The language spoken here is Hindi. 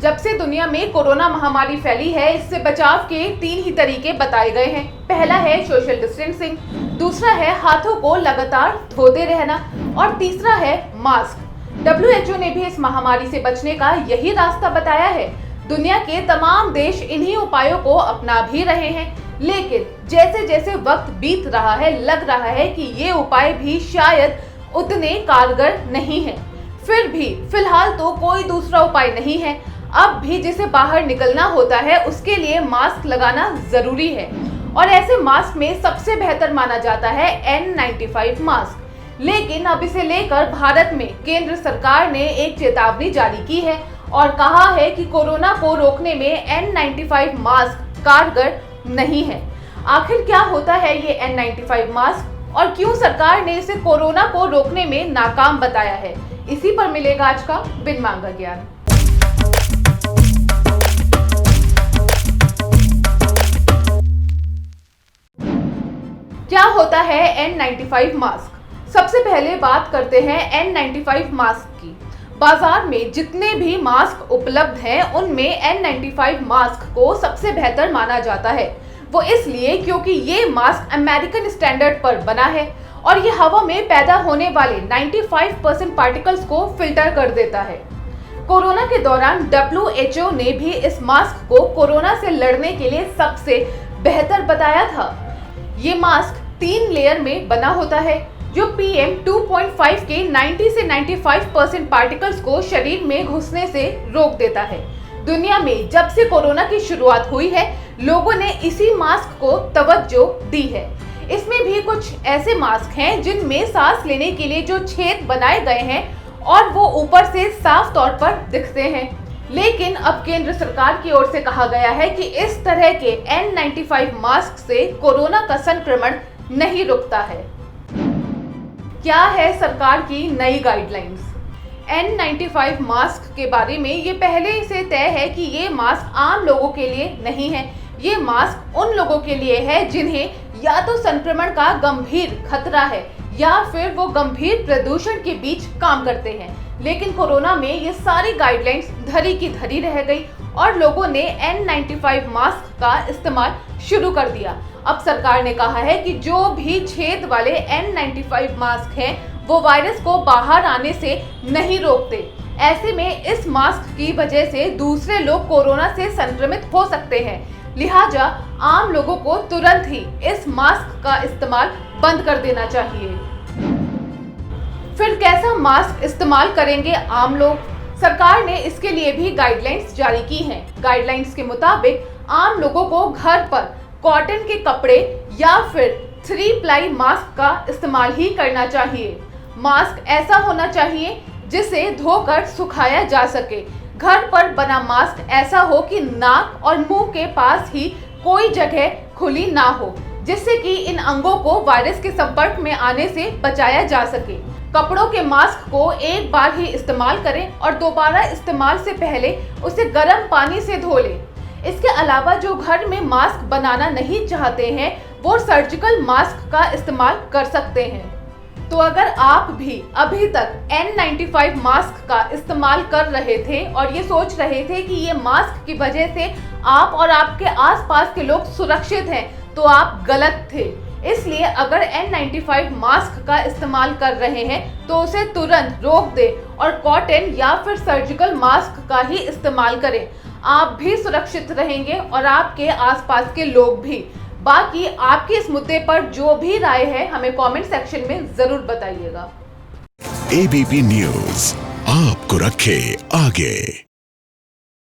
जब से दुनिया में कोरोना महामारी फैली है, इससे बचाव के 3 ही तरीके बताए गए हैं। पहला है सोशल डिस्टेंसिंग, दूसरा है हाथों को लगातार धोते रहना और तीसरा है मास्क। WHO ने भी इस महामारी से बचने का यही रास्ता बताया है। दुनिया के तमाम देश इन्हीं उपायों को अपना भी रहे हैं, लेकिन जैसे जैसे वक्त बीत रहा है, लग रहा है कि ये उपाय भी शायद उतने कारगर नहीं है। फिर भी फिलहाल तो कोई दूसरा उपाय नहीं है। अब भी जिसे बाहर निकलना होता है उसके लिए मास्क लगाना जरूरी है, और ऐसे मास्क में सबसे बेहतर माना जाता है N95 मास्क। लेकिन अब इसे लेकर भारत में केंद्र सरकार ने एक चेतावनी जारी की है और कहा है कि कोरोना को रोकने में N95 मास्क कारगर नहीं है। आखिर क्या होता है ये N95 मास्क और क्यों सरकार ने इसे कोरोना को रोकने में नाकाम बताया है, इसी पर मिलेगा आज का बिन मांगा ज्ञान। क्या होता है N95 मास्क? सबसे पहले बात करते हैं N95 मास्क की। बाजार में जितने भी मास्क उपलब्ध हैं उनमें N95 मास्क को सबसे बेहतर माना जाता है। वो इसलिए क्योंकि ये मास्क अमेरिकन स्टैंडर्ड पर बना है और ये हवा में पैदा होने वाले 95% पार्टिकल्स को फिल्टर कर देता है। कोरोना के दौरान WHO ने भी इस मास्क को कोरोना से लड़ने के लिए सबसे बेहतर बताया था। ये मास्क 3 लेयर में बना होता है जो PM 2.5 के 90 से 95% पार्टिकल्स को शरीर में घुसने से रोक देता है। दुनिया में जब से कोरोना की शुरुआत हुई है, लोगों ने इसी मास्क को तवज्जो दी है। इसमें भी कुछ ऐसे मास्क हैं जिनमें सांस लेने के लिए जो छेद बनाए गए हैं और वो ऊपर से साफ तौर पर दिखते हैं। लेकिन अब केंद्र सरकार की ओर से कहा गया है कि इस तरह के N95 मास्क से कोरोना का संक्रमण नहीं रुकता है। क्या है सरकार की नई गाइडलाइंस? N95 मास्क के बारे में ये पहले से तय है कि ये मास्क आम लोगों के लिए नहीं है। ये मास्क उन लोगों के लिए है जिन्हें या तो संक्रमण का गंभीर खतरा है या फिर वो गंभीर प्रदूषण के बीच काम करते हैं। लेकिन कोरोना में ये सारी गाइडलाइंस धरी की धरी रह गई और लोगों ने N95 मास्क का इस्तेमाल शुरू कर दिया। अब सरकार ने कहा है कि जो भी छेद वाले N95 मास्क हैं वो वायरस को बाहर आने से नहीं रोकते। ऐसे में इस मास्क की वजह से दूसरे लोग कोरोना से संक्रमित हो सकते हैं। लिहाजा आम लोगों को तुरंत ही इस मास्क का इस्तेमाल बंद कर देना चाहिए। फिर कैसा मास्क इस्तेमाल करेंगे आम लोग? सरकार ने इसके लिए भी गाइडलाइंस जारी की हैं। गाइडलाइंस के मुताबिक आम लोगों को घर पर कॉटन के कपड़े या फिर 3 प्लाई मास्क का इस्तेमाल ही करना चाहिए। मास्क ऐसा होना चाहिए जिसे धोकर सुखाया जा सके। घर पर बना मास्क ऐसा हो कि नाक और मुंह के पास ही कोई जगह खुली ना हो, जिससे कि इन अंगों को वायरस के संपर्क में आने से बचाया जा सके। कपड़ों के मास्क को एक बार ही इस्तेमाल करें और दोबारा इस्तेमाल से पहले उसे गर्म पानी से धो लें। इसके अलावा जो घर में मास्क बनाना नहीं चाहते हैं वो सर्जिकल मास्क का इस्तेमाल कर सकते हैं। तो अगर आप भी अभी तक N95 मास्क का इस्तेमाल कर रहे थे और ये सोच रहे थे कि ये मास्क की वजह से आप और आपके आसपास के लोग सुरक्षित हैं, तो आप गलत थे। इसलिए अगर N95 मास्क का इस्तेमाल कर रहे हैं तो उसे तुरंत रोक दें और कॉटन या फिर सर्जिकल मास्क का ही इस्तेमाल करें। आप भी सुरक्षित रहेंगे और आपके आसपास के लोग भी। बाकी आपकी इस मुद्दे पर जो भी राय है हमें कमेंट सेक्शन में जरूर बताइएगा। ABP न्यूज़ आपको रखे आगे।